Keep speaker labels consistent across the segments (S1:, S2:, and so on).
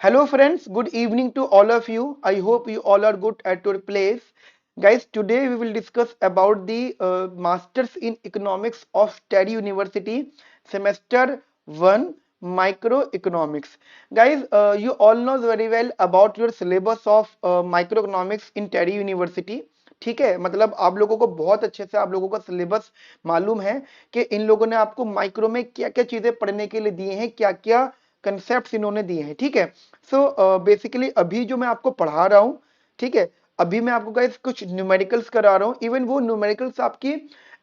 S1: Hello friends, good evening to all of you. I hope you all are good at your place. Guys, today we will discuss about the Masters in Economics of Study University Semester 1 Microeconomics. Guys, you all know very well about your syllabus of Microeconomics in Teddy University. ठीक है, मतलब आप लोगों को बहुत अच्छे से आप लोगों का सिलेबस मालूम है कि इन लोगों ने आपको माइक्रो में क्या क्या चीजें पढ़ने के लिए दिए हैं, क्या क्या कंसेप्ट इन्होंने दिए हैं। ठीक है, सो बेसिकली अभी जो मैं आपको पढ़ा रहा हूँ, ठीक है, अभी मैं आपको गाइस कुछ न्यूमेरिकल्स करा रहा हूँ। इवन वो न्यूमेरिकल्स आपकी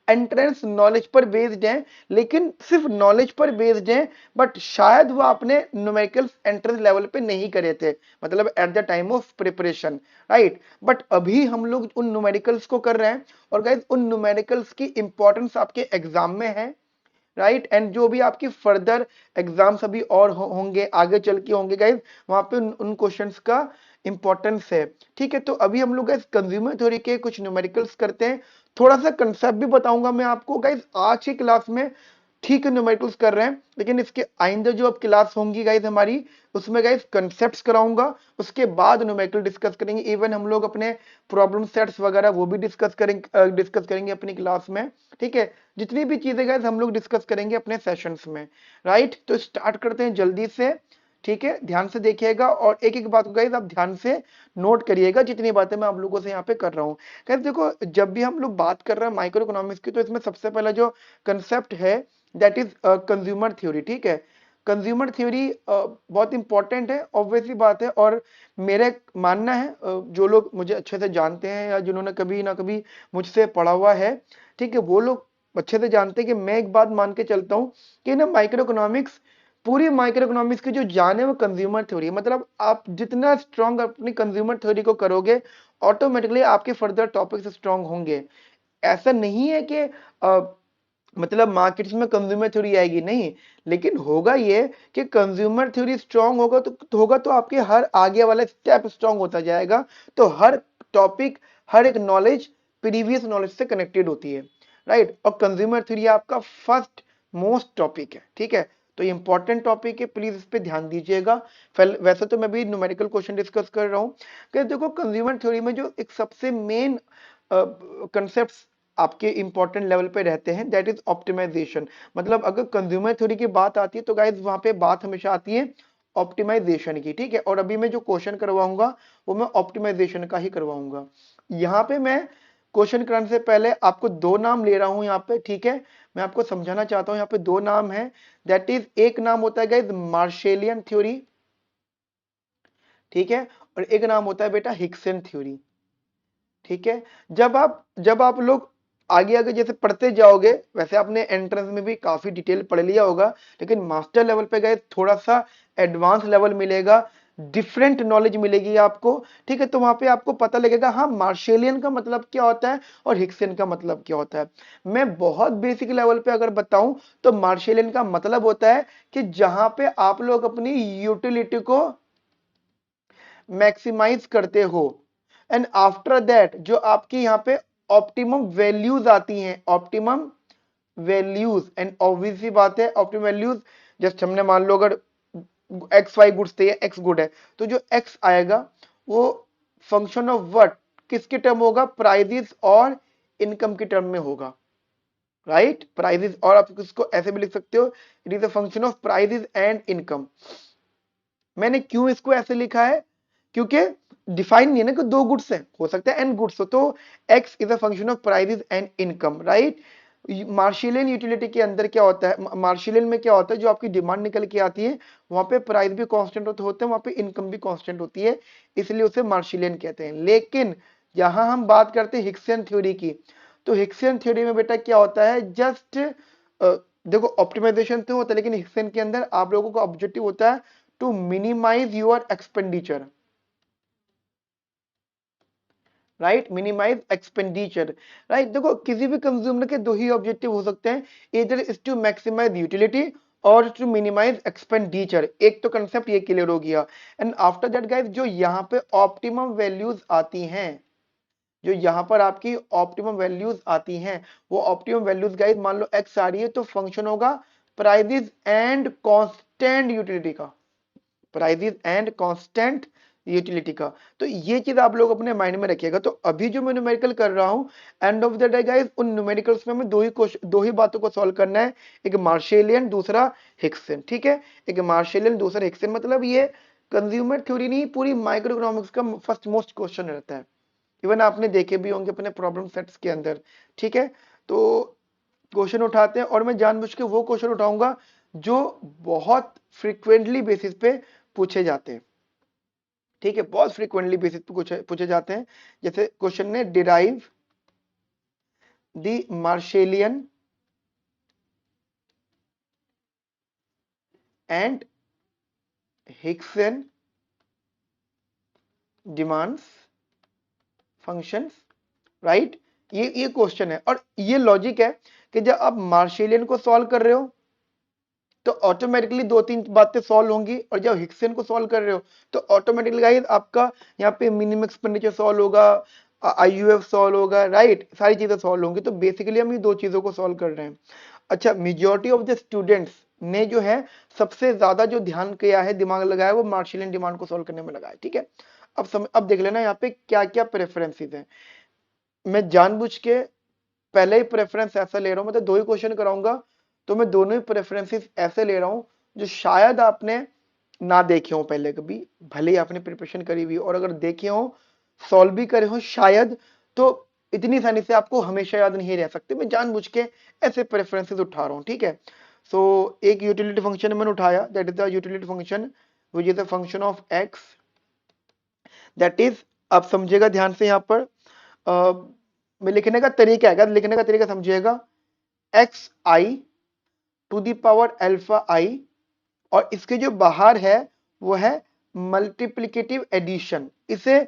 S1: एंट्रेंस नॉलेज पर बेस्ड हैं, लेकिन सिर्फ नॉलेज पर बेस्ड हैं, बट शायद वो आपने न्यूमेरिकल्स एंट्रेंस लेवल पे नहीं करे थे, मतलब at the time of preparation, right. But अभी हम लोग उन न्यूमेरिकल्स को कर रहे हैं, और गाइस उन न्यूमेरिकल्स की इंपॉर्टेंस आपके एग्जाम में है, राइट। एंड जो भी आपकी फर्दर एग्जाम्स अभी और होंगे, आगे चल के होंगे गाइज, वहां पे उन क्वेश्चंस का इंपॉर्टेंस है। ठीक है, तो अभी हम लोग गाइज कंज्यूमर थ्योरी के कुछ न्यूमेरिकल्स करते हैं। थोड़ा सा कंसेप्ट भी बताऊंगा मैं आपको गाइज आज की क्लास में। ठीक है, न्यूमेरिकल्स कर रहे हैं, लेकिन इसके आइंदा जो अब क्लास होंगी गाइज हमारी, उसमें गाइज कंसेप्ट्स कराऊंगा, उसके बाद न्यूमेरिकल डिस्कस करेंगे। इवन हम लोग अपने प्रॉब्लम सेट्स वगैरह वो भी डिस्कस करेंगे अपनी क्लास में। ठीक है, जितनी भी चीजें गाइज हम लोग डिस्कस करेंगे अपने सेशंस में, राइट। तो स्टार्ट करते हैं जल्दी से। ठीक है, ध्यान से देखिएगा और एक एक बात को गाइज आप ध्यान से नोट करिएगा, जितनी बातें मैं आप लोगों से यहाँ पे कर रहा हूँ। गाइज देखो, जब भी हम लोग बात कर रहे हैं माइक्रो इकोनॉमिक्स की, तो इसमें सबसे पहला जो कंसेप्ट है दैट इज कंज्यूमर थ्योरी। ठीक है, कंज्यूमर थ्योरी बहुत इंपॉर्टेंट है, ऑब्वियसली बात है। और मेरा मानना है, जो लोग मुझे अच्छे से जानते हैं या जिन्होंने कभी ना कभी मुझसे पढ़ा हुआ है, ठीक है, वो लोग अच्छे से जानते हैं कि मैं एक बात मान के चलता हूं कि ना माइक्रो इकोनॉमिक्स, पूरी माइक्रो इकोनॉमिक्स की जो जान है वो कंज्यूमर थ्योरी। मतलब आप जितना स्ट्रांग अपनी कंज्यूमर थ्योरी को करोगे, ऑटोमेटिकली आपके फर्दर टॉपिक्स स्ट्रांग होंगे। ऐसा नहीं है कि मतलब मार्केट्स में कंज्यूमर थ्योरी आएगी, नहीं, लेकिन होगा ये कि कंज्यूमर थ्योरी स्ट्रांग होगा तो आपके हर आगे वाला स्टेप स्ट्रांग होता जाएगा। तो हर टॉपिक, हर एक नॉलेज प्रीवियस नॉलेज से कनेक्टेड होती है, राइट। और कंज्यूमर थ्योरी आपका फर्स्ट मोस्ट टॉपिक है। ठीक है, तो इंपॉर्टेंट टॉपिक है, प्लीज इस पे ध्यान दीजिएगा। वैसे तो मैं भी न्यूमेरिकल क्वेश्चन डिस्कस कर रहा हूँ कि देखो कंज्यूमर थ्योरी में जो एक सबसे मेन कंसेप्ट आपके इंपॉर्टेंट लेवल पे रहते हैं, दैट इज ऑप्टिमाइजेशन। मतलब अगर कंज्यूमर थ्योरी की बात आती है तो गाइज वहां पे बात हमेशा आती है ऑप्टिमाइजेशन की। ठीक है, और अभी मैं जो क्वेश्चन करवाऊंगा वो मैं ऑप्टिमाइजेशन का ही करवाऊंगा। यहाँ पे मैं क्वेश्चन कराने से पहले आपको दो नाम ले रहा हूं यहाँ पे। ठीक है, मैं आपको समझाना चाहता हूं, यहाँ पे दो नाम है, दैट इज एक नाम होता है गाइज मार्शेलियन थ्योरी, ठीक है, और एक नाम होता है बेटा हिक्सन थ्योरी। ठीक है, जब आप लोग आगे आगे जैसे पढ़ते जाओगे, वैसे आपने एंट्रेंस में भी काफी डिटेल पढ़ लिया होगा, लेकिन मास्टर लेवल पे गए थोड़ा सा एडवांस लेवल मिलेगा, डिफरेंट नॉलेज मिलेगी आपको। ठीक है, तो वहां पे आपको पता लगेगा हाँ मार्शेलियन का मतलब क्या होता है और हिक्सन का मतलब क्या होता है। मैं बहुत बेसिक लेवल पे अगर बताऊं तो मार्शेलियन का मतलब होता है कि जहां पे आप लोग अपनी यूटिलिटी को मैक्सिमाइज करते हो, एंड आफ्टर दैट जो आपकी यहाँ पे ऑप्टिमम वैल्यूज आती हैं, ऑप्टिमम वैल्यूज, एंड ऑब्वियसली बात है ऑप्टिमम वैल्यूज, जस्ट हमने मान लो अगर एक्स वाई गुड्स थे, एक्स गुड है, तो जो एक्स आएगा वो फंक्शन ऑफ व्हाट, किसके टर्म होगा, प्राइजेस और इनकम के टर्म में होगा, राइट। प्राइजेस, और आप इसको ऐसे भी लिख सकते हो, it is a function of prices and income. मैंने क्यों इसको ऐसे लिखा है, क्योंकि डिफाइन नहीं है ना कि दो गुड्स हैं, हो सकता है एन गुड्स हो, तो x is a function of prices and income, right. Marshallian utility के अंदर क्या होता है, मार्शिलियन में क्या होता है, जो आपकी डिमांड निकल के आती है वहां पे प्राइस भी कांस्टेंट होते हैं, वहां पे इनकम भी कांस्टेंट होती है, इसलिए उसे मार्शिलियन कहते हैं। लेकिन यहां हम बात करते हैं हिक्सियन थ्योरी की, तो हिक्सियन थ्योरी में बेटा क्या होता है, जस्ट देखो ऑप्टिमाइजेशन तो होता है, लेकिन हिक्सियन के अंदर आप लोगों का ऑब्जेक्टिव होता है to minimize your expenditure, right, minimize expenditure, right. देखो किसी भी कंज्यूमर के दो ही ऑब्जेक्टिव हो सकते हैं, इधर इज टू मैक्सिमाइज यूटिलिटी और टू मिनिमाइज एक्सपेंडिचर। एक तो कंसेप्ट ये क्लियर हो गया। एंड आफ्टर दैट गाइस जो यहाँ पे ऑप्टिमम वैल्यूज आती हैं, जो यहाँ पर आपकी ऑप्टिमम वैल्यूज आती हैं, वो ऑप्टिमम वैल्यूज गाइस मान लो एक्स आ रही है, तो फंक्शन होगा प्राइजेस एंड कांस्टेंट यूटिलिटी का, प्राइजेस एंड कांस्टेंट यूटिलिटी का। तो ये चीज आप लोग अपने माइंड में रखिएगा। तो अभी जो मैं न्यूमेरिकल कर रहा हूं, end of the day guys, उन न्यूमेरिकल्स में हमें दो ही बातों को सॉल्व करना है, एक मार्शेलियन, दूसरा हिक्सन। ठीक है, एक मार्शेलियन, दूसरा हिक्सन। मतलब ये कंज्यूमर थ्योरी नहीं, पूरी माइक्रो इकोनॉमिक्स का फर्स्ट मोस्ट क्वेश्चन रहता है। इवन आपने देखे भी होंगे अपने प्रॉब्लम सेट्स के अंदर। ठीक है, तो क्वेश्चन उठाते हैं, और मैं जानबूझ के वो क्वेश्चन उठाऊंगा जो बहुत फ्रिक्वेंटली बेसिस पे पूछे जाते हैं। ठीक है, बहुत फ्रिक्वेंटली बेसिस पे पूछे जाते हैं। जैसे क्वेश्चन ने derive the Marshallian and Hicksian demands functions, right. ये क्वेश्चन है, और ये लॉजिक है कि जब आप मार्शेलियन को सॉल्व कर रहे हो तो ऑटोमेटिकली दो तीन बातें सॉल्व होंगी, और जब हिक्सन को सॉल्व कर रहे हो तो ऑटोमेटिकली गाइस आपका यहाँ पे मिनिमम एक्सपेंडिचर सॉल्व होगा, आईयूएफ सॉल्व होगा, राइट। सारी चीजें सॉल्व होंगी। तो बेसिकली हम ये दो चीजों को सॉल्व कर रहे हैं। अच्छा, मेजॉरिटी ऑफ द स्टूडेंट्स ने जो है सबसे ज्यादा जो ध्यान किया है, दिमाग लगाया, वो मार्शेलियन डिमांड को सॉल्व करने में लगा है। ठीक है, अब देख लेना यहाँ पे क्या क्या प्रेफरेंसेस हैं। मैं जानबूझ के पहले ही प्रेफरेंस ऐसा ले रहा हूं, मतलब दो ही क्वेश्चन कराऊंगा, तो मैं दोनों ही प्रेफरेंसेस ऐसे ले रहा हूं जो शायद आपने ना देखे हो पहले कभी, भले ही आपने प्रिपरेशन करी हुई, और अगर देखे हो, सॉल्व भी करे हो शायद, तो इतनी आसानी से आपको हमेशा याद नहीं रह सकते। मैं जानबूझ के ऐसे प्रेफरेंसेस उठा रहा हूं। ठीक है, सो एक यूटिलिटी फंक्शन मैंने उठाया, that is the utility function which is a function of x, that is, आप समझिएगा ध्यान से यहाँ पर, मैं लिखने का तरीका है, लिखने का तरीका समझिएगा, x i to the power alpha i, और इसके जो बाहर है वो है मल्टीप्लिकेटिव एडिशन। इसे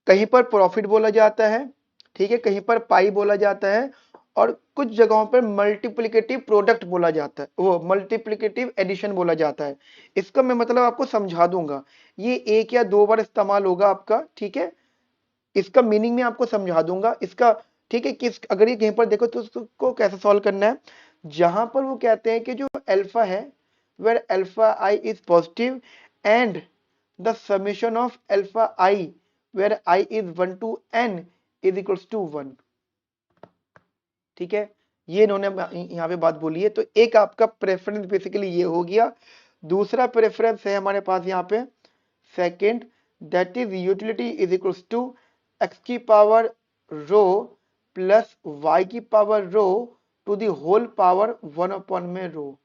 S1: कहीं पर प्रॉफिट बोला जाता है, ठीक है, कहीं पर पाई बोला जाता है, और कुछ जगहों पर मल्टीप्लिकेटिव प्रोडक्ट बोला जाता है, वो मल्टीप्लिकेटिव एडिशन बोला जाता है। इसका मैं मतलब आपको समझा दूंगा, ये एक या दो बार इस्तेमाल होगा आपका। ठीक है, इसका मीनिंग मैं आपको समझा दूंगा इसका। ठीक है, किस अगर ये कहीं पर देखो तो उसको कैसे सॉल्व करना है। जहां पर वो कहते हैं कि जो अल्फा है, where alpha I is positive, and the summation of alpha I where I is 1 to n is equals to 1। ठीक है, ये इन्होंने यहाँ पे बात बोली है। तो एक आपका प्रेफरेंस बेसिकली ये हो गया। दूसरा प्रेफरेंस है हमारे पास यहाँ पे second, that is utility is equals to X की पावर रो प्लस वाई की power rho to the whole power 1 में रो।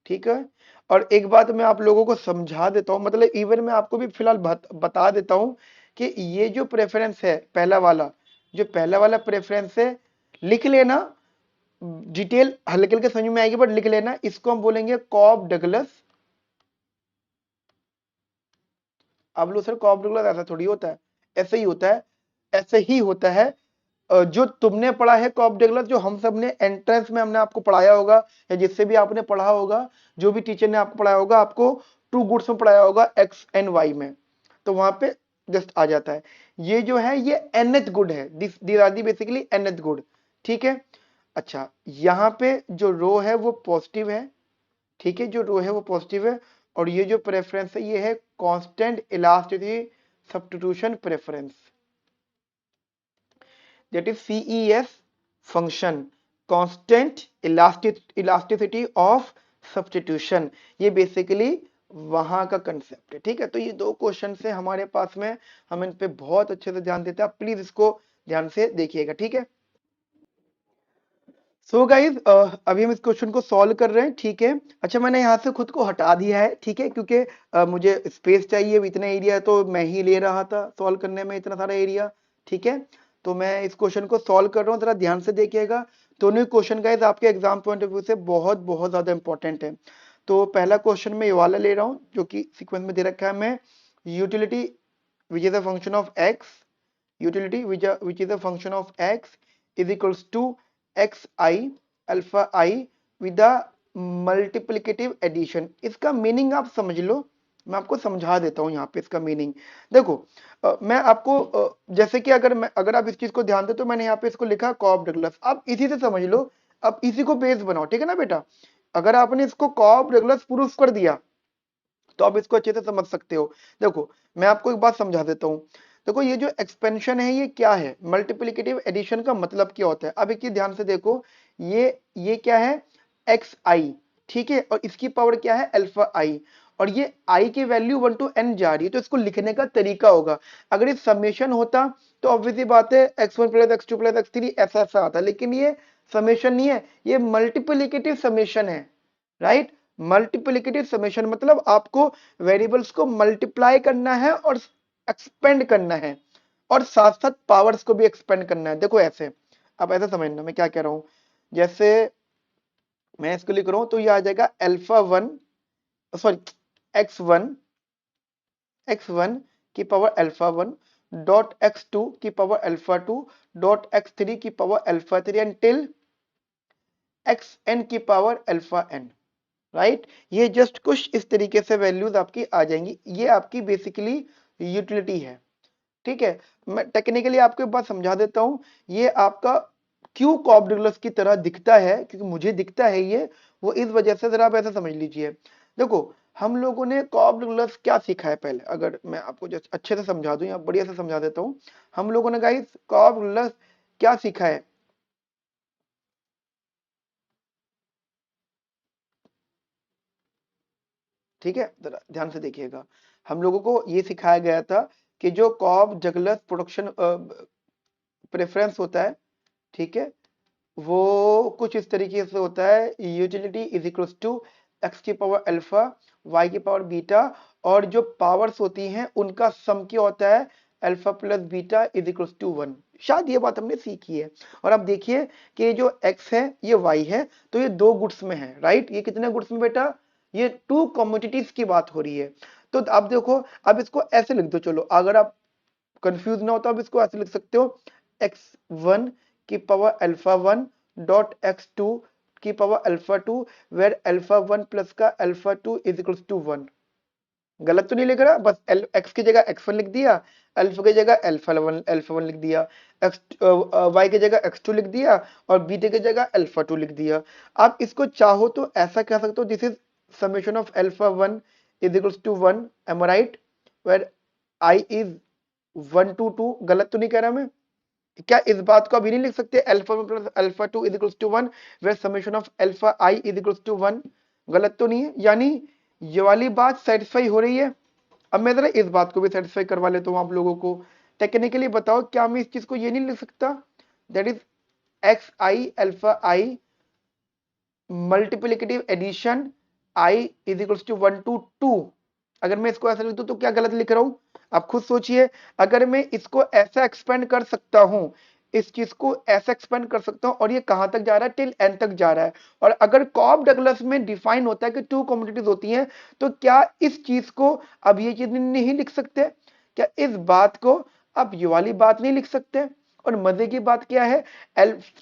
S1: ठीक है, और एक बात मैं आप लोगों को समझा देता हूं, मतलब इवन मैं आपको भी फिलहाल बता देता हूं कि ये जो प्रेफरेंस है पहला वाला, जो पहला वाला प्रेफरेंस है, लिख लेना, डिटेल हल्के हल्के समझ में आएगी, बट लिख लेना, इसको हम बोलेंगे कॉब डगलस। अब लो सर, कॉब डगलस ऐसा थोड़ी होता है, ऐसे ही होता है, ऐसे ही होता है। जो तुमने पढ़ा है कॉब डगलस, जो हम सब ने एंट्रेंस में हमने आपको पढ़ाया होगा, या जिससे भी आपने पढ़ा होगा, जो भी टीचर ने आपको पढ़ाया होगा, आपको टू गुड्स में पढ़ाया होगा, एक्स एंड वाई में, तो वहां पे जस्ट आ जाता है। ये जो है ये nth गुड है, this are the basically nth good. ठीक है, अच्छा, यहाँ पे जो रो है वो पॉजिटिव है। ठीक है, जो रो है वो पॉजिटिव है, और ये जो प्रेफरेंस है ये है constant elasticity substitution preference, that is CES function, constant elasticity of substitution। ये बेसिकली वहां का कंसेप्ट है। ठीक है, तो ये दो क्वेश्चन है हमारे पास में, हम इन पे बहुत अच्छे से ध्यान देते हैं, आप प्लीज इसको ध्यान से देखिएगा। ठीक है, सो गाइज अभी हम इस क्वेश्चन को सॉल्व कर रहे हैं। ठीक है, अच्छा, मैंने यहाँ से खुद को हटा दिया है। ठीक है, क्योंकि मुझे स्पेस चाहिए, इतना एरिया तो मैं ही ले रहा था सॉल्व करने में, इतना सारा एरिया। ठीक है, तो मैं इस क्वेश्चन को सॉल्व कर रहा हूँ, जरा ध्यान से देखिएगा। दोनों क्वेश्चन गाइज आपके एग्जाम पॉइंट ऑफ व्यू से बहुत बहुत ज्यादा इंपॉर्टेंट है। तो पहला क्वेश्चन मैं ये वाला ले रहा हूँ जो कि सीक्वेंस में दे रखा है। मैं utility which is a function of x, utility which is a function of x is equals to xi alpha I with the multiplicative addition। इसका मीनिंग आप समझ लो, मैं आपको समझा देता हूं यहाँ पे इसका मीनिंग। देखो, मैं आपको जैसे कि अगर आप इस चीज को ध्यान दे, तो मैंने यहाँ पे इसको लिखा कॉब डगलस, आप इसी से समझ लो, अब इसी को बेस बनाओ। ठीक है ना बेटा, अगर आपने इसको कॉब डगलस प्रूफ कर दिया, तो आप इसको अच्छे से समझ सकते हो। देखो मैं आपको एक बात समझा देता हूँ। देखो ये जो एक्सपेंशन है ये क्या है, मल्टीप्लिकेटिव एडिशन का मतलब क्या होता है। अब एक चीज ध्यान से देखो, ये क्या है, एक्स आई, ठीक है, और इसकी पावर क्या है, अल्फा आई, और ये आई की वैल्यू 1 to n जा रही है, तो इसको लिखने का तरीका होगा। अगर ये समेशन होता तो ऑब्वियसली बात है x1 plus x2 plus x3 ऐसा ऐसा आता, लेकिन ये समेशन नहीं है, ये मल्टीप्लिकेटिव समेशन है, राइट। मल्टीप्लिकेटिव समेशन मतलब आपको वेरिएबल्स को मल्टीप्लाई करना है और एक्सपेंड करना है, और साथ साथ पावर्स को भी एक्सपेंड करना है। देखो ऐसे, अब ऐसे समझना मैं क्या कह रहा हूं। जैसे मैं इसको लिख रहा हूं तो ये आ जाएगा अल्फा 1, सॉरी x1 की पावर अल्फा 1 डॉट x2 की पावर अल्फा 2 डॉट x3 की power alpha 3 and till xn की पावर अल्फा n, राइट। ये जस्ट कुछ इस तरीके से वैल्यूज आपकी आ जाएंगी, ये आपकी बेसिकली यूटिलिटी है, ठीक है। मैं टेक्निकली आपको एक बात समझा देता हूं, ये आपका क्यों कॉब डगलस की तरह दिखता है, क्योंकि मुझे दिखता है ये, वो इस वजह से, जरा आप ऐसा समझ लीजिए। देखो हम लोगों ने कॉब डगलस क्या सीखा है, पहले अगर मैं आपको जस्ट अच्छे से समझा दूं या बढ़िया से समझा देता हूं। हम लोगों ने गाइस कॉब डगलस क्या सीखा है, ठीक है, जरा ध्यान से देखिएगा। हम लोगों को ये सिखाया गया था कि जो कॉब डगलस प्रोडक्शन प्रेफरेंस होता है, ठीक है, वो कुछ इस तरीके से होता है, utility is equals to X की पावर अल्फा वाई की पावर बीटा, और जो पावर्स होती हैं उनका सम क्या होता है, alpha plus beta is equals to 1। शायद ये बात हमने सीखी है। और अब देखिए कि ये जो x है ये y है, तो ये दो गुड्स में है, राइट। ये कितने गुड्स में बेटा, ये टू कमोडिटीज की बात हो रही है। तो अब देखो, अब इसको ऐसे लिख दो, चलो अगर आप कंफ्यूज ना हो तो आप इसको ऐसे लिख सकते हो, x1 की पावर अल्फा 1 डॉट x2 की power alpha 2 where alpha 1 plus का अल्फा 2 इज इक्वल्स टू 1। गलत तो नहीं लिख रहा, बस x की जगह x1 लिख दिया, अल्फा की जगह अल्फा 1 लिख दिया, x y की जगह x2 लिख दिया, और बीटा की जगह अल्फा 2 लिख दिया। आप इसको चाहो तो ऐसा कह सकते हो, this is summation of alpha 1 is equals to 1, am I right, where i is 1 to 2। गलत तो नहीं कह रहा मैं, क्या इस बात को अभी नहीं लिख सकते, alpha 1 plus alpha 2 is equals to 1 where summation of alpha i is equals to 1। गलत तो नहीं है, यानी ये वाली बात सेटिस्फाई हो रही है। अब मैं जरा इस बात को भी सेटिस्फाई करवा लेता हूं आप लोगों को। टेक्निकली बताओ, क्या मैं इस चीज को ये नहीं लिख सकता, that is X I alpha I multiplicative addition i is equals to 1 to 2। अगर मैं इसको ऐसा लिख दूं तो क्या गलत लिख रहा हूं, आप खुद सोचिए। अगर मैं इसको ऐसा एक्सपेंड कर सकता हूं, इस चीज को ऐसा एक्सपेंड कर सकता हूं, और ये कहां तक जा रहा है, टिल एन तक जा रहा है। और अगर कॉब डगलस में डिफाइन होता है कि टू कमोडिटीज होती हैं, तो क्या इस चीज को अब ये चीज नहीं लिख सकते, क्या इस बात को अब ये वाली बात नहीं लिख सकते। और मजे की बात क्या है,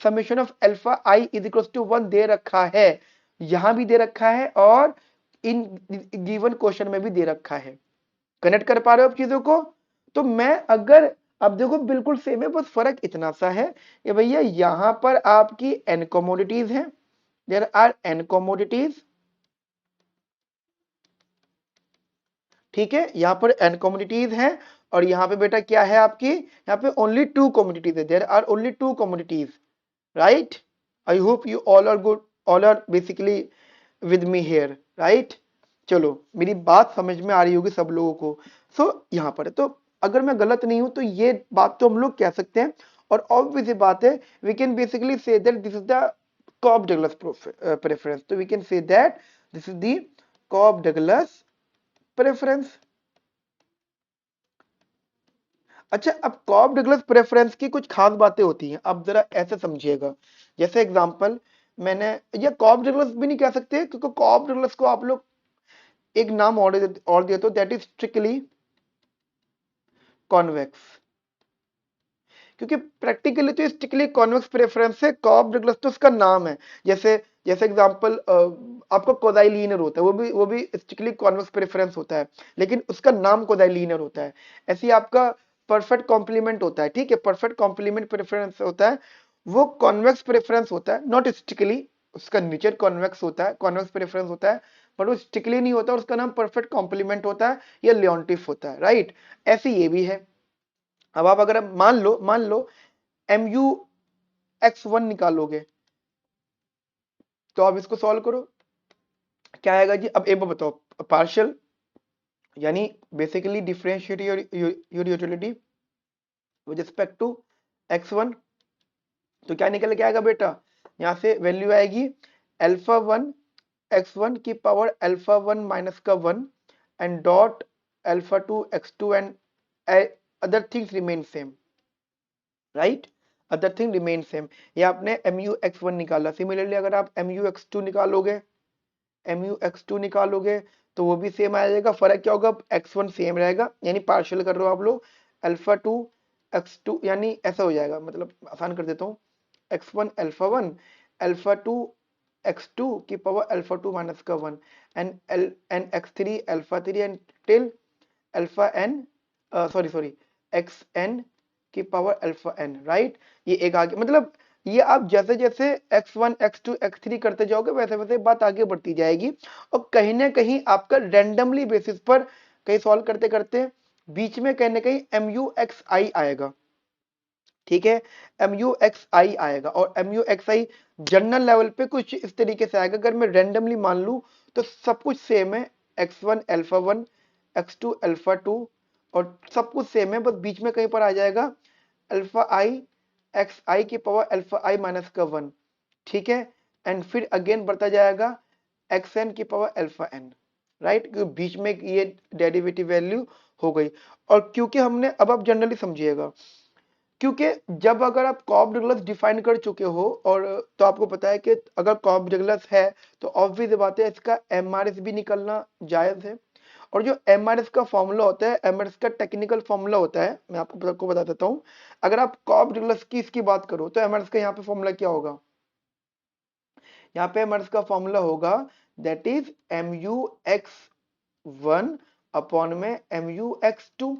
S1: summation of alpha I is equal to 1 दे रखा है, यहां भी दे रखा है, और इन गिवन क्वेश्चन में भी दे रखा है। कनेक्ट कर पा रहे हो आप चीजों को। तो मैं अगर, अब देखो बिल्कुल सेम है, बस फर्क इतना सा है कि भैया यहां पर आपकी एन कमोडिटीज हैं, देयर आर एन कमोडिटीज, ठीक है, यहां पर एन कमोडिटीज हैं। और यहां पे बेटा क्या है आपकी, यहां पे ओनली टू कमोडिटीज है, there are only two commodities, right. I hope you all are good, all are basically with me here, right. चलो मेरी बात समझ में आ रही होगी सब लोगों को। सो यहाँ पर है, तो अगर मैं गलत नहीं हूं तो ये बात तो हम लोग कह सकते हैं। और ऑब्वियस बात है, we can basically say that this is the Cobb Douglas preference, तो we can say that this is the Cobb Douglas preference. अच्छा, अब कॉब डगलस प्रेफरेंस की कुछ खास बातें होती हैं, अब जरा ऐसे समझिएगा। जैसे एग्जांपल, मैंने, ये कॉब डगलस भी नहीं कह सकते, क्योंकि कॉब डगलस को आप लोग एक नाम और दिया, तो दैट इज स्ट्रिक्टली कॉन्वेक्स। क्योंकि प्रैक्टिकली तो स्ट्रिक्टली कॉन्वेक्स प्रेफरेंस है, कॉब डगलस तो उसका नाम है। जैसे जैसे एग्जांपल, आपका कोदाइलिनर होता है, वो भी स्ट्रिक्टली कॉन्वेक्स प्रेफरेंस होता है, लेकिन उसका नाम कोदाइलिनर होता है। ऐसे ही आपका परफेक्ट कॉम्प्लीमेंट होता है, ठीक है, परफेक्ट कॉम्प्लीमेंट प्रेफरेंस होता है, वो कॉन्वेक्स प्रेफरेंस होता है, नॉट स्ट्रिक्टली, उसका नेचर कॉन्वेक्स होता है, कॉन्वेक्स प्रेफरेंस होता है, बट वो स्टिकली नहीं होता, उसका नाम परफेक्ट कॉम्प्लीमेंट होता है या लियोन्टिफ होता है, राइट। ऐसे ये भी है। अब आप अगर मान लो mu x1 निकालोगे, तो आप इसको सॉल्व करो, क्या आएगा जी। अब एक बार बताओ, पार्शियल यानी basically differentiate your utility with respect to x1, तो क्या निकल के आएगा बेटा, यहाँ से वैल्यू आएगी अल्फा 1 x1 की पावर अल्फा 1 माइनस का 1 and dot alpha 2 x2 and other things remain same, right. Other thing remain same. ये आपने mu x1 निकाला। सिमिलरली अगर आप mu x2 निकालोगे, mu x2 निकालोगे तो वो भी सेम आ जाएगा। फर्क क्या होगा, x1 सेम रहेगा, यानी पार्शियल कर रहे हो आप लोग, अल्फा 2 x2 यानी ऐसा हो जाएगा, मतलब आसान कर देता हूँ, x1 अल्फा 1 अल्फा 2 x2 की पावर अल्फा 2 माइनस का 1 एंड x3 अल्फा 3 and till alpha N, sorry X N की पावर अल्फा एन, राइट। ये एक आगे, मतलब ये आप जैसे जैसे x1 x2 x3 करते जाओगे वैसे वैसे बात आगे बढ़ती जाएगी, और कहीं ना कहीं आपका रैंडमली बेसिस पर कहीं सॉल्व करते करते बीच में कहीं ना कहीं MUXI आएगा, ठीक है। MUXI आएगा, और MUXI जनरल लेवल पे कुछ इस तरीके से आएगा। अगर मैं रैंडमली मान लूं तो सब कुछ सेम है, x1 अल्फा 1 x2 अल्फा 2 और सब कुछ सेम है, बस बीच में कहीं पर आ जाएगा अल्फा आई एक्स आई की पावर अल्फा आई माइनस का 1, ठीक है। एंड फिर अगेन बढ़ता जाएगा एक्स एन की पावर अल्फा एन, राइट, क्योंकि बीच में ये डेरिवेटिव वैल्यू हो गई। और क्योंकि हमने, अब आप जनरली समझिएगा, क्योंकि जब अगर आप कॉब डगलस डिफाइन कर चुके हो, और तो आपको पता है कि अगर कॉब डगलस है तो ऑब्वियस बात है इसका एमआरएस भी निकलना जायज है। और जो एमआरएस का फॉर्मूला होता है, एमआरएस का टेक्निकल फॉर्मूला होता है, मैं आपको बता देता हूँ। अगर आप कॉब डगलस की इसकी बात करो तो एमआरएस का यहाँ पे फॉर्मूला क्या होगा, यहाँ पे एमआरएस का फॉर्मूला होगा दैट इज MUX1 अपॉन में MUX2।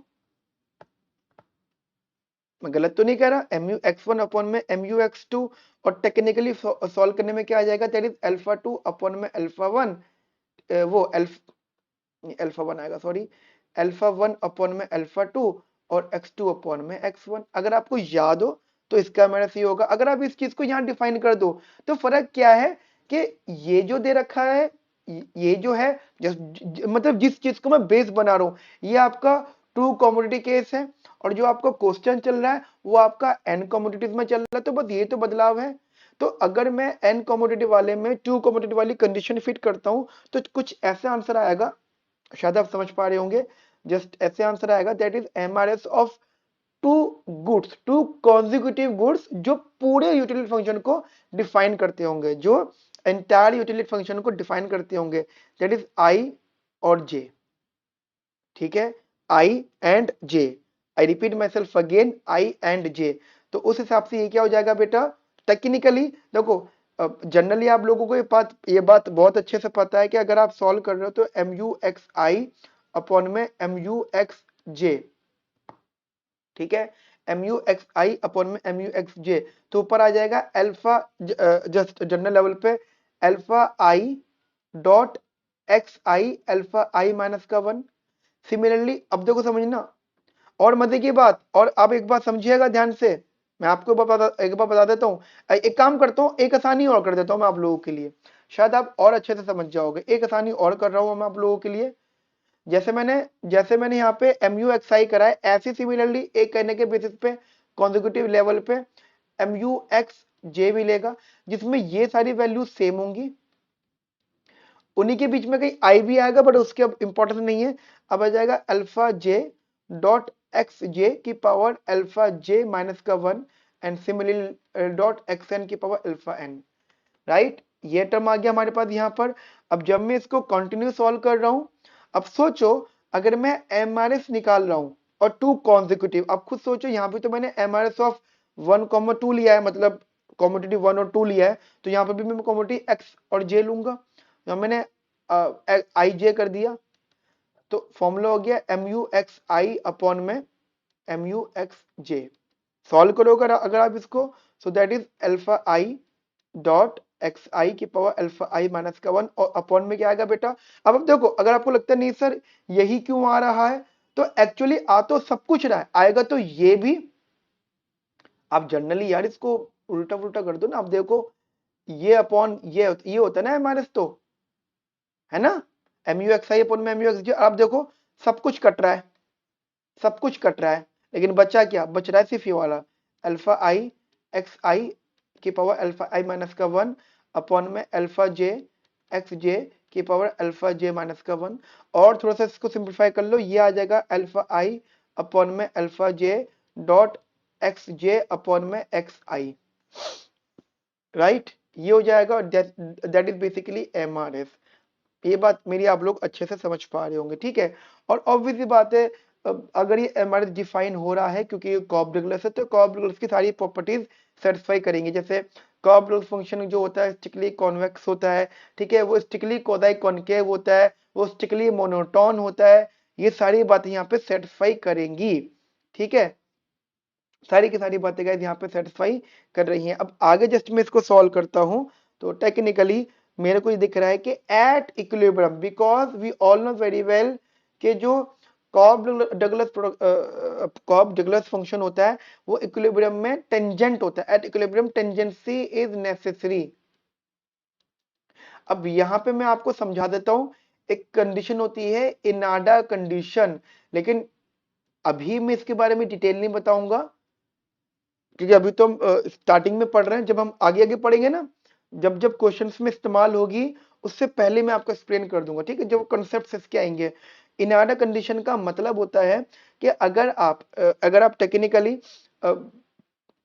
S1: मैं गलत तो नहीं कह रहा, MUX1 अपॉन में MUX2, और टेक्निकली सॉल्व करने में क्या आ जाएगा, दैट इज अल्फा 2 अपॉन में अल्फा 1, वो अल्फा 1 आएगा, सॉरी, अल्फा 1 अपॉन में अल्फा 2 और x2 अपॉन में x1। अगर आपको याद हो तो इसका मेरा सही होगा। अगर आप इस चीज को यहाँ डिफाइन कर दो तो फर्क क्या है कि ये जो दे रखा है, ये जो है मतलब जिस चीज को मैं बेस बना रहा हूँ, ये आपका टू कमोडिटी केस है, और जो आपका क्वेश्चन चल रहा है वो आपका एन कमोडिटीज में चल रहा है, तो बस ये तो बदलाव है। तो अगर मैं एन कमोडिटी वाले में टू कमोडिटी वाली कंडीशन फिट करता हूं तो कुछ ऐसा आंसर आएगा, शायद आप समझ पा रहे होंगे। जस्ट ऐसे आंसर आएगा that is MRS of two goods, two consecutive goods जो पूरे यूटिलिटी फंक्शन को डिफाइन करते होंगे, जो एंटायर यूटिलिटी फंक्शन को डिफाइन करते होंगे, दैट इज आई और जे, ठीक है, i and j. I repeat myself again, i and j. तो उस हिसाब से ये क्या हो जाएगा बेटा, टेक्निकली देखो, जनरली आप लोगों को ये बात बहुत अच्छे से पता है कि अगर आप सॉल्व कर रहे हो तो MUXI अपॉन में MUXJ, ठीक है, MUXI अपॉन में MUXJ, तो ऊपर आ जाएगा अल्फा, जस्ट जनरल लेवल पे alpha I dot x I alpha I minus का 1। सिमिलरली अब देखो समझना, और मजे की बात, और अब एक बात समझिएगा ध्यान से, मैं आपको एक बार बता देता हूँ। एक काम करता हूँ, एक आसानी और कर देता हूँ मैं आप लोगों के लिए, शायद आप और अच्छे से समझ जाओगे। एक आसानी और कर रहा हूँ मैं आप लोगों के लिए। जैसे मैंने यहाँ पे MUXI करा है, ऐसे सिमिलरली एक करने के बेसिस पे कॉन्जिक्यूटिव लेवल पे MUXJ भी लेगा, जिसमें ये सारी वैल्यू सेम होंगी, उन्हीं के बीच में कहीं आई भी आएगा, बट उसके अब इंपॉर्टेंस नहीं है। अब आ जाएगा alpha J dot X J की पावर अल्फा जे माइनस का 1 and similarly dot X N की पावर अल्फा एन, राइट। ये टर्म आ गया हमारे पास यहाँ पर। अब जब मैं इसको कंटिन्यू सॉल्व कर रहा हूं, अब सोचो अगर मैं एमआरएस निकाल रहा हूं और टू कॉन्जिक्यूटिव, अब खुद सोचो, यहाँ पे तो मैंने एमआरएस ऑफ 1,2 लिया है, मतलब कॉमोडिटी 1 और 2 लिया है, तो यहाँ पे भी मैं कॉमोडिटी एक्स और जे लूंगा, यहाँ मैंने आई जे कर दिया, तो फॉर्मूला हो गया MUXI अपॉन में MUXJ। सॉल्व करो अगर आप इसको, so that is alpha I dot x i की पावर अल्फा आई माइनस का 1 और अपॉन में क्या आएगा बेटा। अब देखो, अगर आपको लगता है नहीं सर यही क्यों आ रहा है, तो एक्चुअली आ तो सब कुछ रहा है, आएगा तो ये भी। आप जनरली यार इसको उल्टा पुल्टा कर दो ना। आप देखो ये अपॉन ये होता है ना माइनस, तो है ना एम यू एक्स आई अपॉन में एम यू एक्स जी। आप देखो सब कुछ कट रहा है, सब कुछ कट रहा है, लेकिन बचा क्या, बच रहा है सिर्फ ये वाला अल्फा आई एक्स आई की पावर अल्फा आई माइनस का 1 अपॉन में अल्फा जे एक्स जे की पावर अल्फा जे माइनस का 1। और थोड़ा सा इसको सिंप्लीफाई कर लो, ये आ जाएगा अल्फा आई अपॉन में अल्फा जे डॉट एक्स जे अपॉन में एक्स आई, राइट। ये हो जाएगा, that is basically M R F. ये बात मेरी आप लोग अच्छे से समझ पा रहे होंगे, ठीक है। और ऑब्वियसली बात है, अगर ये एमआरएस डिफाइन हो रहा है क्योंकि ये कॉब रेगुलस है, तो कॉब रेगुलस की सारी प्रॉपर्टीज सेटिस्फाई करेंगे। जैसे कॉब रेगुलस फंक्शन जो होता है स्ट्रिक्टली कॉन्वेक्स होता है, ठीक है, वो स्ट्रिक्टली कोदाई कॉनकेव होता है, वो स्ट्रिक्टली मोनोटोन होता है। ये सारी बातें यहाँ पे सेटिस्फाई करेंगी, ठीक है। सारी की सारी बातें गाइस यहाँ पे सेटिस्फाई कर रही हैं। अब आगे जस्ट मैं इसको सॉल्व करता हूं, तो टेक्निकली मेरे को ये दिख रहा है कि at equilibrium, because we all know very well कि जो Cobb Douglas Cobb Douglas function होता है वो इक्विलिब्रियम में टेंजेंट होता है। At equilibrium tangency is necessary. अब यहाँ पे मैं आपको समझा देता हूं, एक कंडीशन होती है इनाडा कंडीशन, लेकिन अभी मैं इसके बारे में डिटेल नहीं बताऊंगा क्योंकि अभी तो हम स्टार्टिंग में पढ़ रहे हैं। जब हम आगे आगे पढ़ेंगे ना, जब जब क्वेश्चंस में इस्तेमाल होगी उससे पहले मैं आपको एक्सप्लेन कर दूंगा, ठीक है। जब कॉन्सेप्ट्स इसके आएंगे, इनाडा कंडीशन का मतलब होता है कि अगर आप टेक्निकली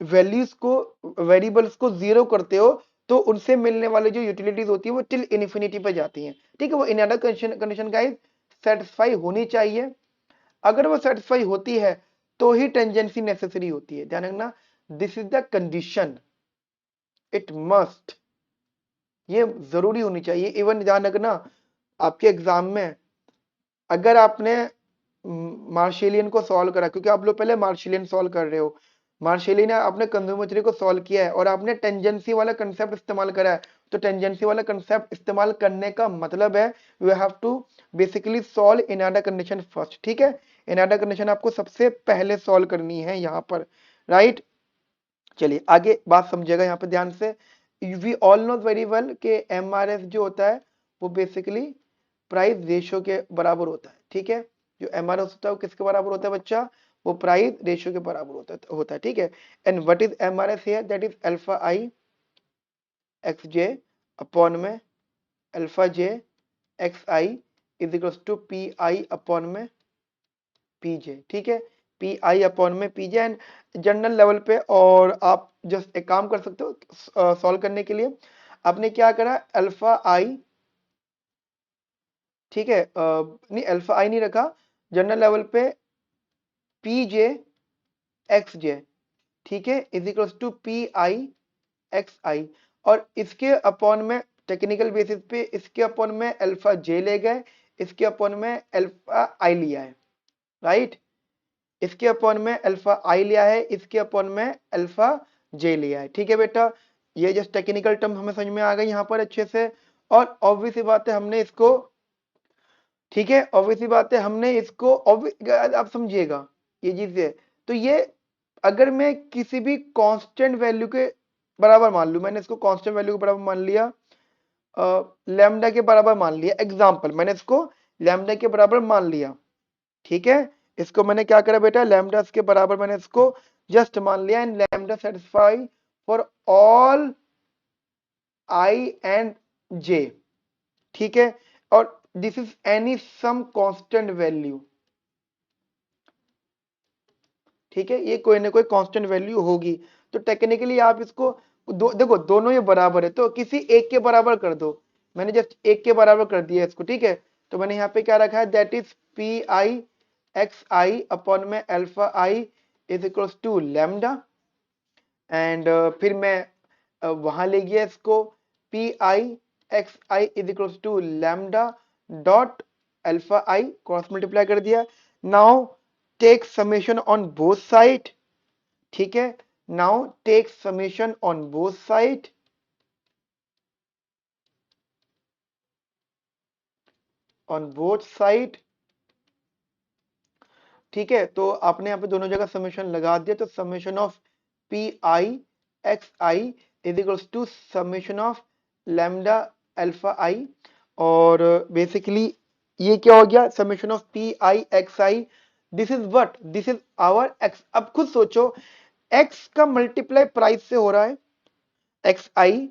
S1: वैल्यूज को वेरिएबल्स को जीरो करते हो तो उनसे मिलने वाली जो यूटिलिटीज होती है वो टिल इन्फिनिटी पे जाती हैं, ठीक है। वो इनाडा कंडीशन गाइस सेटिस्फाई होनी चाहिए। अगर वो सेटिस्फाई होती है तो ही टेंजेंसी नेसेसरी होती है, ध्यान रखना। This is the condition, it must, ये जरूरी होनी चाहिए। इवन ध्यान रखना आपके एग्जाम में अगर आपने मार्शेलियन को सॉल्व करा, क्योंकि आप लोग पहले मार्शेलियन सॉल्व कर रहे हो, मार्शेलियन आपने कंज्यूमर थ्योरी को सॉल्व किया है और आपने टेंजेंसी वाला कंसेप्ट इस्तेमाल करा है, तो टेंजेंसी वाला कंसेप्ट इस्तेमाल करने का मतलब है you have to basically solve Inada condition first, ठीक है। इनाडा कंडीशन आपको सबसे पहले सॉल्व करनी है यहाँ पर, राइट। चलिए आगे बात समझिएगा यहाँ पे ध्यान से। We all know very well कि एमआरएस जो होता है वो बेसिकली प्राइस रेशियो के बराबर होता है, ठीक है। जो एमआरएस होता है वो किसके बराबर होता है बच्चा, वो प्राइस रेशियो के बराबर होता है, ठीक है। And what is MRS here, that is alpha i x J upon में alpha j x i is equals to p i upon में पी जे, ठीक है। पी आई अपॉन में p j and general level पे। और आप just एक काम कर सकते हो सॉल्व करने के लिए, आपने क्या करा अल्फा आई, ठीक है, नहीं अल्फा आई नहीं रखा, जनरल लेवल पे पी जे एक्स जे, ठीक है, is equals to p I x i. और इसके अपॉन में टेक्निकल बेसिस पे इसके अपॉन में अल्फा जे ले गए, इसके अपॉन में अल्फा आई लिया है, राइट। इसके अपॉन में अल्फा आई लिया है, इसके अपॉन में अल्फा जे लिया है, ठीक है बेटा। ये जस्ट टेक्निकल टर्म हमें समझ में आ गई यहाँ पर अच्छे से। और ऑब्वियस बात है हमने इसको, ठीक है, ऑब्वियसली बात है हमने इसको आप समझिएगा ये चीज है। तो ये अगर मैं किसी भी कांस्टेंट वैल्यू के बराबर मान लूं, मैंने इसको कांस्टेंट वैल्यू के बराबर मान लिया, लैम्डा के बराबर मान लिया, एग्जांपल मैंने इसको लैम्डा के बराबर मान लिया, ठीक है। इसको मैंने क्या करा बेटा, लैम्डा के बराबर मैंने इसको जस्ट मान लिया and lambda satisfy for all i and j, ठीक है। और this is any some constant value, ठीक है, ये कोई ना कोई कांस्टेंट वैल्यू होगी। तो टेक्निकली आप इसको देखो दोनों ये बराबर है तो किसी एक के बराबर कर दो। मैंने जस्ट एक के बराबर कर दिया इसको, ठीक है। तो मैंने यहाँ पे क्या रखा है, that is p I x I upon में alpha I is equals to lambda. And फिर मैं वहां ले गया इसको, p I x i is equals to lambda dot alpha i cross multiply कर दिया। Now take summation on both side, ठीक है। Now take summation on both side on both side. ठीक है, तो आपने यहाँ पे दोनों जगह समेशन लगा दिया, तो summation of P I x i is equals to summation of lambda alpha i. और बेसिकली ये क्या हो गया, summation of P I x i, this is what, this is our x. अब खुद सोचो, एक्स का मल्टीप्लाई प्राइस से हो रहा है, x I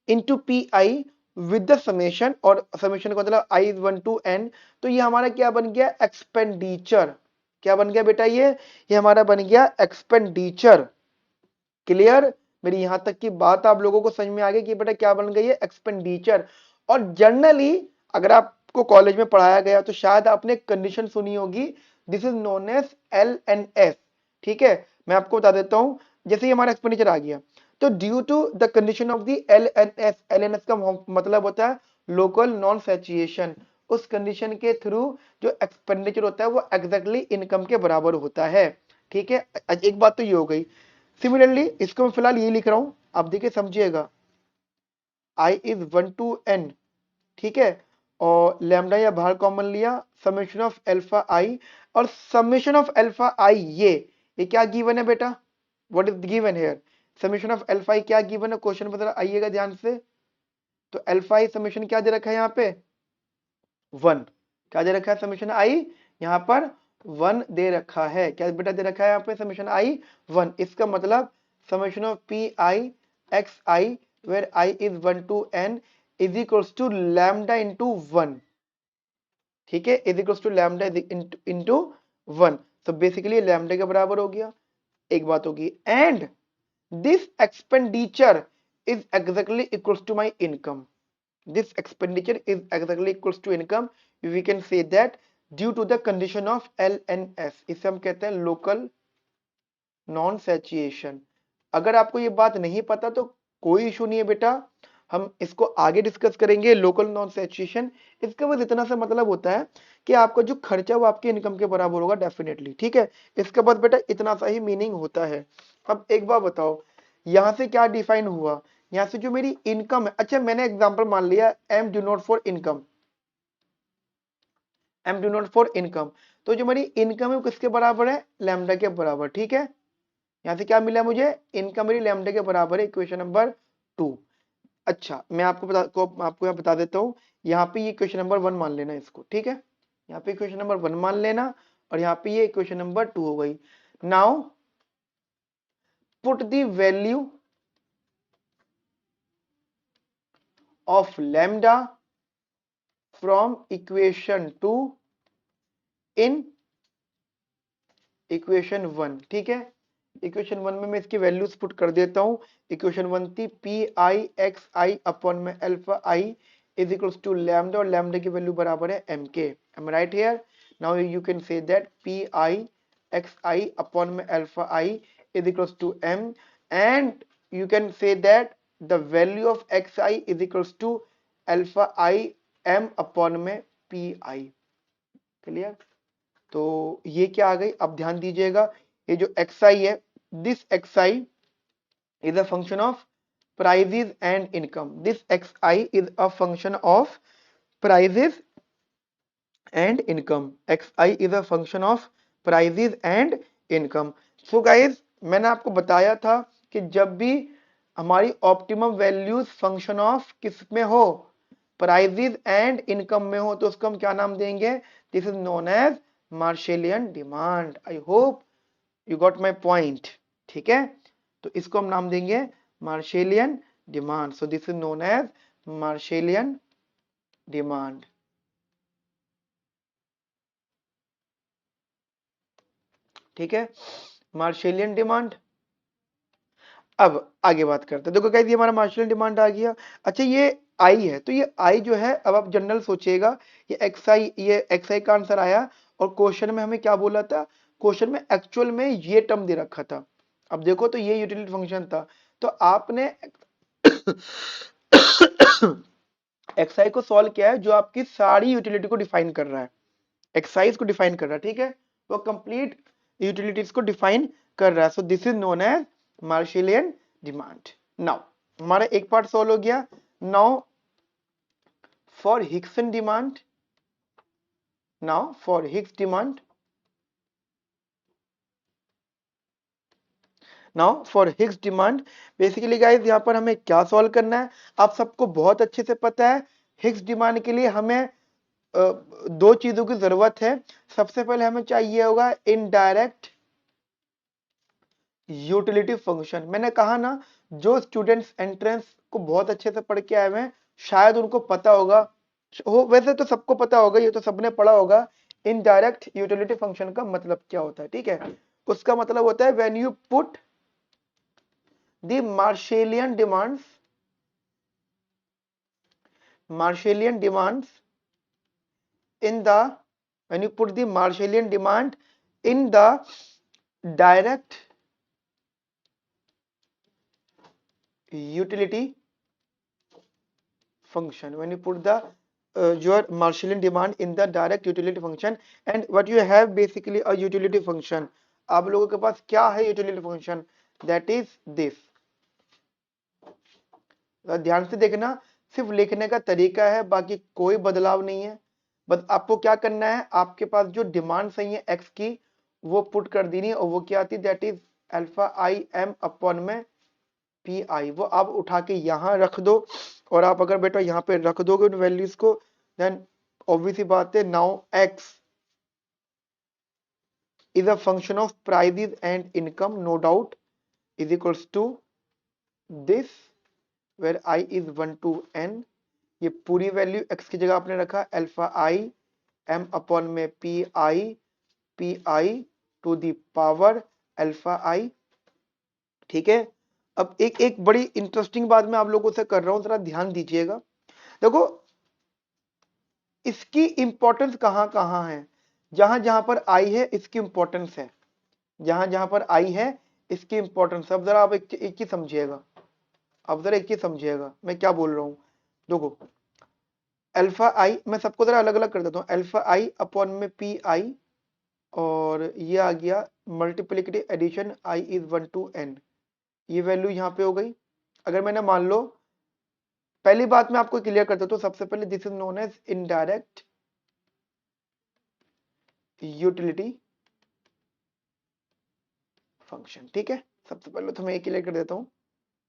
S1: into P I with the summation, और समेशन का मतलब आई इज 1 टू एन। तो ये हमारा क्या बन गया, एक्सपेंडिचर। क्या बन गया बेटा, ये हमारा बन गया एक्सपेंडिचर। क्लियर, मेरी यहां तक की बात आप लोगों को समझ में आ गई कि बेटा क्या बन गई है, एक्सपेंडिचर। और जनरली अगर आपको कॉलेज में पढ़ाया गया तो शायद आपने कंडीशन सुनी होगी, this is known as L N S. ठीक है, मैं आपको बता देता हूं, जैसे ही हमारा एक्सपेंडिचर आ गया, तो due to the condition of the L N S, L N S का मतलब होता है लोकल नॉन सैचुरेशन। उस कंडीशन के थ्रू जो एक्सपेंडिचर होता है वो एग्जैक्टली इनकम के बराबर होता है। ठीक है, एक बात तो ये हो गई। सिमिलरली इसको मैं फिलहाल ये लिख रहा हूं, आप देखिए समझिएगा, आई इज 1 टू एन। ठीक है, और लैम्डा या बाहर कॉमन लिया, समेशन ऑफ अल्फा आई, और समेशन ऑफ अल्फा आई ये क्या गिवन है बेटा, what is given here, summation of alpha i क्या गिवन है, क्वेश्चन पर जरा आइएगा ध्यान से। तो अल्फा आई समेशन क्या दे रखा है यहाँ पे, 1। क्या दे रखा है समेशन आई, यहाँ पर 1 दे रखा है। क्या बेटा दे रखा है यहाँ पे, समेशन आई 1। इसका मतलब summation of P I x I where I is 1 to N is equals to lambda into 1। ठीक है, is equals to lambda into 1। तो बेसिकली लैम्डा के बराबर हो गया, एक बात होगी। And this expenditure is exactly equals to my income. This expenditure is exactly equals to income. We can say that due to the condition of LNS, इसे हम कहते हैं लोकल नॉन सैचुरेशन। अगर आपको ये बात नहीं पता तो कोई इशू नहीं है बेटा, हम इसको आगे डिस्कस करेंगे, लोकल नॉन सैचुरेशन। इसका बस इतना सा मतलब होता है कि आपका जो खर्चा वो आपके इनकम के बराबर होगा डेफिनेटली। ठीक है, इसका बस बेटा इतना सा ही मीनिंग होता है। अब एक बार बताओ, यहां से क्या डिफाइन हुआ, यहां से जो मेरी इनकम है, अच्छा मैंने एग्जांपल मान लिया am do not for income, am do not for income. तो जो मेरी इनकम है वो किसके बराबर है, लैम्डा के बराबर। ठीक है, यहां से क्या मिला मुझे, इनकम मेरी लैम्डा के बराबर है, इक्वेशन नंबर 2। अच्छा मैं आपको यहाँ बता देता हूँ, यहाँ पे ये इक्वेशन नंबर 1 मान लेना इसको। ठीक है, यहाँ पे इक्वेशन नंबर 1 मान लेना, और यहाँ पे ये इक्वेशन नंबर 2 हो गई। Now put the value of lambda from equation 2 in equation 1। ठीक है, इक्वेशन 1 में मैं इसकी वैल्यूज पुट कर देता हूं। इक्वेशन 1 थी पी आई एक्स आई अपॉन में alpha I is equals to lambda, और लैम्डा की वैल्यू बराबर है एम के। M right here, now you can say that p I x I upon में alpha I is equals to m, and you can say that the value of xi is equals to alpha I m upon में pi। Clear, तो ये क्या आ गई, अब ध्यान दीजिएगा, ये जो xi है, this xi is a function of prices and income, this xi is a function of prices and income, xi is a function of prices and income। so guys, मैंने आपको बताया था कि जब भी हमारी ऑप्टिमम वैल्यूज फंक्शन ऑफ किस में हो, प्राइजेस एंड इनकम में हो, तो उसको हम क्या नाम देंगे, this is known as Marshallian demand. I hope you got my point. ठीक है, तो इसको हम नाम देंगे Marshallian demand. So this is known as Marshallian demand. ठीक है, मार्शेलियन डिमांड। अब आगे बात करते हैं, देखो गाइस ये हमारा मार्शल डिमांड आ गया। अच्छा ये आई है, तो ये आई जो है, अब आप जनरल सोचिएगा, ये एक्स आई, ये एक्स आई का आंसर आया, और क्वेश्चन में हमें क्या बोला था, क्वेश्चन में एक्चुअल में ये टर्म दे रखा था। अब देखो तो ये यूटिलिटी फंक्शन था, तो आपने एक्स आई को सॉल्व किया है जो आपकी सारी यूटिलिटी को डिफाइन कर रहा है, एक्सरसाइज को डिफाइन कर रहा है। ठीक है, वो कंप्लीट यूटिलिटीज को डिफाइन कर रहा है। So this is known as Marshallian demand. Now हमारा एक पार्ट सॉल्व हो गया। Now for Hicksian demand, Now for Higgs demand, basically guys यहाँ पर हमें क्या सॉल्व करना है, आप सबको बहुत अच्छे से पता है। हिग्स डिमांड के लिए हमें दो चीजों की जरूरत है। सबसे पहले हमें चाहिए होगा इनडायरेक्ट यूटिलिटी फंक्शन। मैंने कहा ना, जो स्टूडेंट्स एंट्रेंस को बहुत अच्छे से पढ़ के आए हुए हैं, शायद उनको पता होगा, हो वैसे तो सबको पता होगा, ये तो सबने पढ़ा होगा इनडायरेक्ट यूटिलिटी फंक्शन का मतलब क्या होता है। ठीक है, उसका मतलब होता है when you put the Marshallian demands in the when you put the Marshallian demand in the direct utility function, when you put the your Marshallian demand in the direct utility function, and what you have basically a utility function, आप लोगों के पास क्या है utility function, that is this। ध्यान से देखना, सिर्फ लिखने का तरीका है, बाकी कोई बदलाव नहीं है। बस आपको क्या करना है, आपके पास जो डिमांड सही है एक्स की, वो पुट कर देनी है, और वो क्या आती है, that is alpha i m upon में पी आई। वो आप उठा के यहाँ रख दो, और आप अगर बेटा यहाँ पे रख दोगे उन वैल्यूज को, देन ऑब्वियस सी बात है, now X is a function of prices and income, no doubt, is equals to this where I is 1 to n। ये पूरी वैल्यू x की जगह आपने रखा अल्फा आई एम अपॉन में P I to the power alpha आई। ठीक है, अब एक एक बड़ी इंटरेस्टिंग बात मैं आप लोगों से कर रहा हूं, जरा ध्यान दीजिएगा। देखो, इसकी इंपॉर्टेंस कहां कहां है, जहां जहां पर आई है इसकी इंपॉर्टेंस है, जहां जहां पर आई है इसकी इंपॉर्टेंस। अब जरा आप एक ही समझिएगा, अब जरा एक ही समझिएगा मैं क्या बोल रहा हूं। देखो, अल्फा आई, मैं सबको जरा अलग अलग कर देता हूँ, अल्फा आई अपॉन में पी आई, और ये आ गया multiplicative addition I is 1 to n। ये वैल्यू यहाँ पे हो गई। अगर मैंने मान लो, पहली बात मैं आपको क्लियर कर देता हूँ, सबसे पहले this is known as indirect utility function. ठीक है, सबसे पहले तो मैं ये क्लियर कर देता हूँ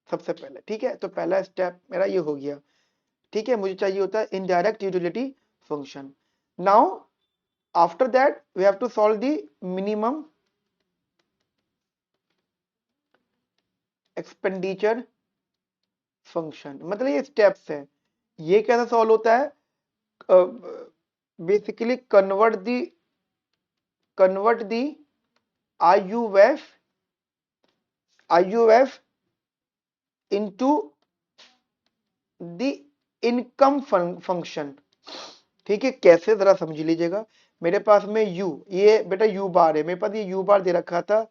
S1: सबसे पहले। ठीक है, तो पहला स्टेप मेरा ये हो गया। ठीक है, मुझे चाहिए होता है indirect utility function. Now after that we have to solve the minimum expenditure function. मतलब ये स्टेप्स है। ये कैसे सॉल्व होता है, basically convert the IUF into the income function. ठीक है, कैसे जरा समझ लीजिएगा। मेरे पास में यू, ये बेटा यू बार है, मेरे पास ये यू बार दे रखा था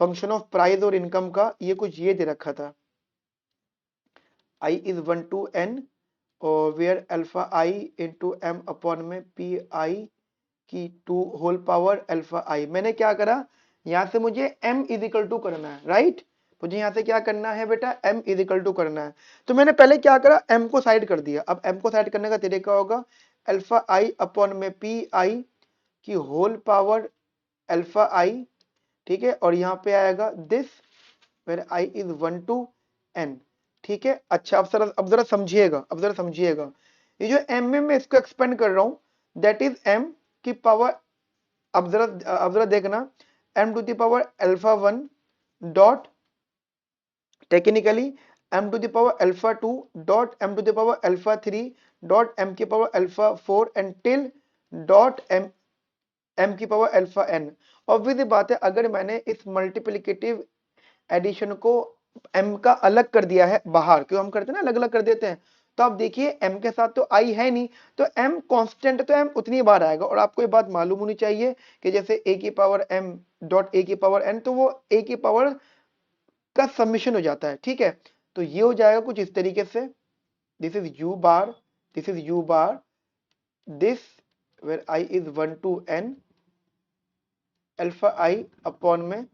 S1: फंक्शन ऑफ प्राइस और इनकम का, ये कुछ ये दे रखा था आई इज 1 to n, और where alpha I into M upon में पी आई की to whole power alpha I. मैंने क्या करा, यहां से मुझे m इज इक्वल टू करना है, राइट। मुझे यहां से क्या करना है बेटा, m इज इक्वल टू करना है। तो मैंने पहले क्या करा, m को साइड कर दिया। अब m को साइड करने का तरीका होगा अल्फा आई अपॉन में पी आई की होल पावर अल्फा आई। ठीक है, और यहाँ पे आएगा this where I is 1 to n। ठीक है, अच्छा अब जरा समझिएगा, अब जरा समझिएगा, ये जो m में मैं इसको एक्सपेंड कर रहा हूं, दैट इज m की पावर, अब जरा देखना, m to the power alpha 1 dot technically m to the power alpha 2 dot m to the power alpha 3 dot m की power alpha 4 and till dot m की power alpha n। Obviously बात है, अगर मैंने इस मल्टीप्लिकेटिव एडिशन को m का अलग कर दिया है बाहर, क्यों हम करते हैं ना, अलग अलग कर देते हैं, तो आप देखिए m के साथ तो i है नहीं, तो m कांस्टेंट, तो m उतनी बार आएगा। और आपको ये बात मालूम होनी चाहिए कि जैसे a की पावर m डॉट a की पावर n, तो वो a की पावर का समीशन हो जाता है। ठीक है, तो ये हो जाएगा कुछ इस तरीके से, this is u bar, this is u bar, this where i is 1 to n alpha i upon में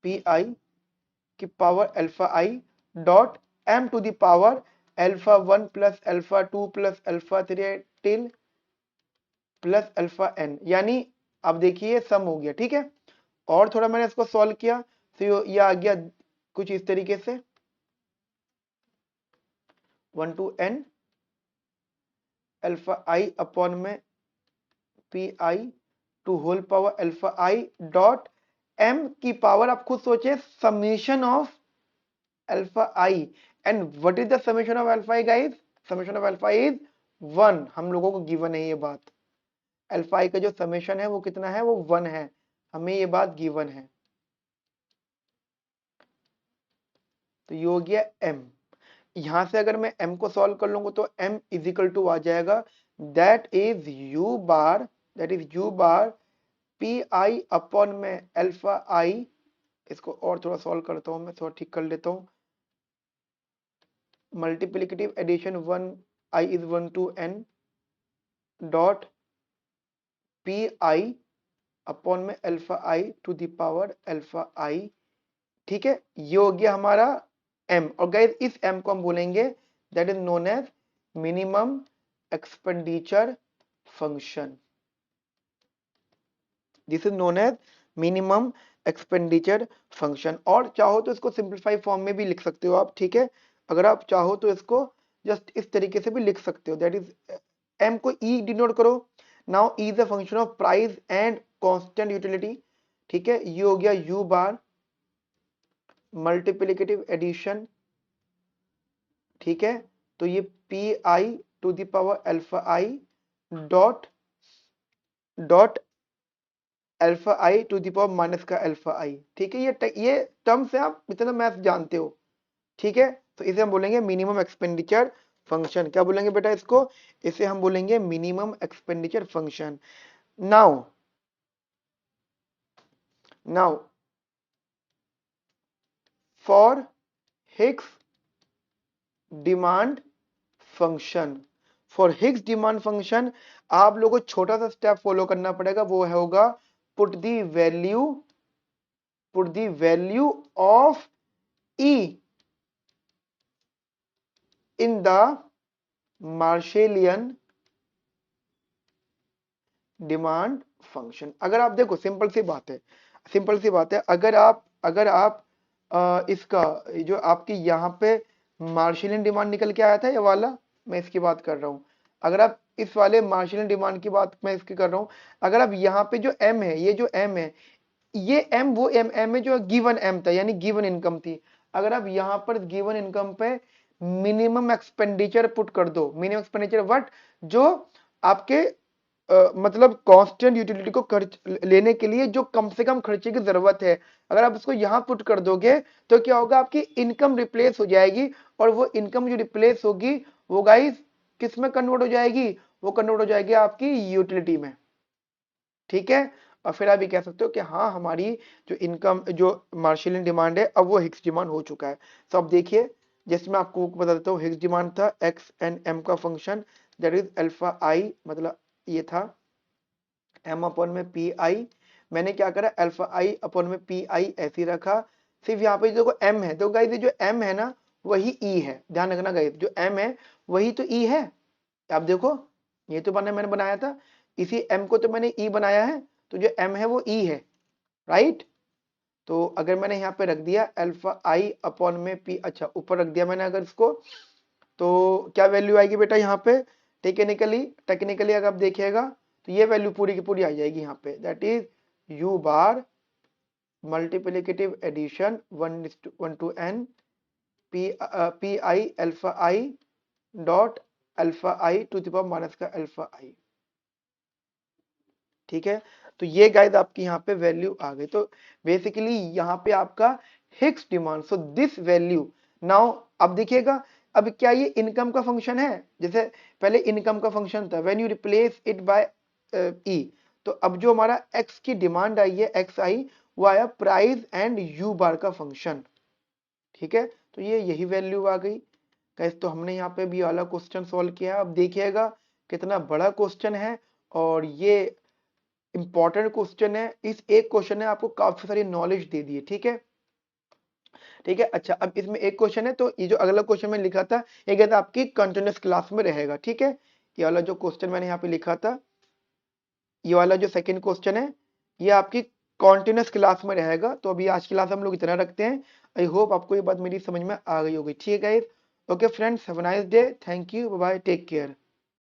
S1: पी आई की power alpha I dot m to the power alpha 1 plus alpha 2 plus alpha 3 till plus alpha N, यानी अब देखिए सम हो गया, ठीक है। और थोड़ा मैंने इसको सॉल्व किया तो ये आ गया कुछ इस तरीके से 1 to n alpha I upon में P I to whole power alpha I dot m की पावर, आप खुद सोचे, summation of alpha i. And what is the summation of alpha i guys? Summation of alpha is 1, हम लोगों को given है ये बात। अल्फा आई का जो समेशन है वो कितना है? वो 1 है, हमें ये बात गिवन है। तो ये हो गया m। यहां से अगर मैं m को सॉल्व कर लूंगा तो m इज इक्वल टू आ जाएगा that is u bar P i upon में अल्फा आई। इसको और थोड़ा सॉल्व करता हूं, मैं थोड़ा ठीक कर लेता हूं। Multiplicative addition 1 i is 1 to n dot p i upon में alpha I to the power alpha आई, ठीक है। ये हो गया हमारा m, और गाइस इस m को हम बोलेंगे that is known as minimum expenditure function. This is known as minimum expenditure function. और चाहो तो इसको सिंप्लीफाई फॉर्म में भी लिख सकते हो आप, ठीक है। अगर आप चाहो तो इसको जस्ट इस तरीके से भी लिख सकते हो, दैट इज m को e डिनोट करो। Now e is a function of price and constant utility, ठीक है। ये हो गया u बार मल्टीप्लिकेटिव एडिशन, ठीक है। तो ये P I to the power alpha I dot dot alpha I to the power minus का अल्फा आई, ठीक है। ये टर्म से आप इतना मैथ जानते हो, ठीक है। तो इसे हम बोलेंगे मिनिमम एक्सपेंडिचर फंक्शन। क्या बोलेंगे बेटा इसको? इसे हम बोलेंगे minimum expenditure function. Now now for Higgs demand function, for Higgs demand function आप लोगों को छोटा सा स्टेप फॉलो करना पड़ेगा, वो है होगा put the value of e in the Marshallian demand function. अगर आप देखो, सिंपल सी बात है, अगर आप इसका जो आपकी यहाँ पे मार्शलियन डिमांड निकल के आया था, ये वाला मैं इसकी बात कर रहा हूँ। अगर आप इस वाले मार्शलियन डिमांड की बात मैं इसकी कर रहा हूँ, अगर आप यहाँ पे जो एम है, ये जो एम है, ये एम वो एम है जो गिवन एम था, यानी गिवन इनकम थी। अगर आप यहाँ पर गिवन इनकम पे मिनिमम एक्सपेंडिचर पुट कर दो, मिनिमम एक्सपेंडिचर व्हाट, जो आपके मतलब कांस्टेंट यूटिलिटी को खर्च लेने के लिए जो कम से कम खर्चे की जरूरत है, अगर आप उसको यहां पुट कर दोगे तो क्या होगा? आपकी इनकम रिप्लेस हो जाएगी, और वो इनकम जो रिप्लेस होगी वो गाइस किस में कन्वर्ट हो जाएगी? वो कन्वर्ट हो जाएगी आपकी यूटिलिटी में, ठीक है। और फिर आप ये कह सकते हो कि हाँ, हमारी जो इनकम जो मार्शलियन डिमांड है अब वो हिग्स डिमांड हो चुका है। तो अब देखिए, जैसे मैं आपको बता देता हूँ, हिग्स डिमांड था एक्स एंड एम का फंक्शन, दैट इज अल्फा आई, मतलब ये था एम अपॉन में पी आई। मैंने क्या करा? अल्फा आई अपॉन में पी आई ऐसे ही रखा। सिर्फ यहाँ पे देखो एम है, तो गाइस ये जो एम है ना वही ई है, ध्यान रखना गाइस, जो एम है वही तो ई है। आप देखो, ये तो मैंने बनाया था, इसी एम को तो मैंने ई बनाया है, तो जो एम है वो ई है, राइट। तो अगर मैंने यहाँ पे रख दिया अल्फा आई अपॉन में पी, अच्छा ऊपर रख दिया मैंने अगर इसको, तो क्या वैल्यू आएगी बेटा यहाँ पे? टेक्निकली अगर आप देखिएगा तो ये वैल्यू पूरी की पूरी आ जाएगी यहाँ पे, that is U bar multiplicative addition 1 to n P I alpha I dot alpha I to the power minus का अल्फा आई, ठीक है। तो ये गाइस आपकी यहाँ पे वैल्यू आ गई। तो बेसिकली यहाँ पे आपका Higgs demand, so this value now, अब देखिएगा, अब क्या ये इनकम का फंक्शन है? जैसे पहले इनकम का फंक्शन था, when you replace it by e, तो अब जो हमारा एक्स की डिमांड आई है, एक्स आई, वो आया प्राइस एंड यू बार का फंक्शन, ठीक है। तो ये यही वैल्यू आ गई गाइस। तो हमने यहाँ पे भी वाला क्वेश्चन सॉल्व किया। अब देखिएगा कितना बड़ा क्वेश्चन है, और ये इंपॉर्टेंट क्वेश्चन है। इस एक क्वेश्चन ने आपको काफी सारी नॉलेज दे दी है, ठीक है, ठीक है। अच्छा, अब इसमें एक क्वेश्चन है, तो ये जो अगला क्वेश्चन मैंने लिखा था, ये कहता आपकी कंटिन्यूअस क्लास में रहेगा, ठीक है। ये वाला जो क्वेश्चन मैंने यहाँ पे लिखा था, ये वाला जो सेकंड क्वेश्चन है ये आपकी कॉन्टिन्यूस क्लास में रहेगा। तो अभी आज की क्लास हम लोग इतना रखते हैं। आई होप आपको ये बात मेरी समझ में आ गई होगी। ठीक है guys, okay friends, have a nice day, thank you, bye bye, take care.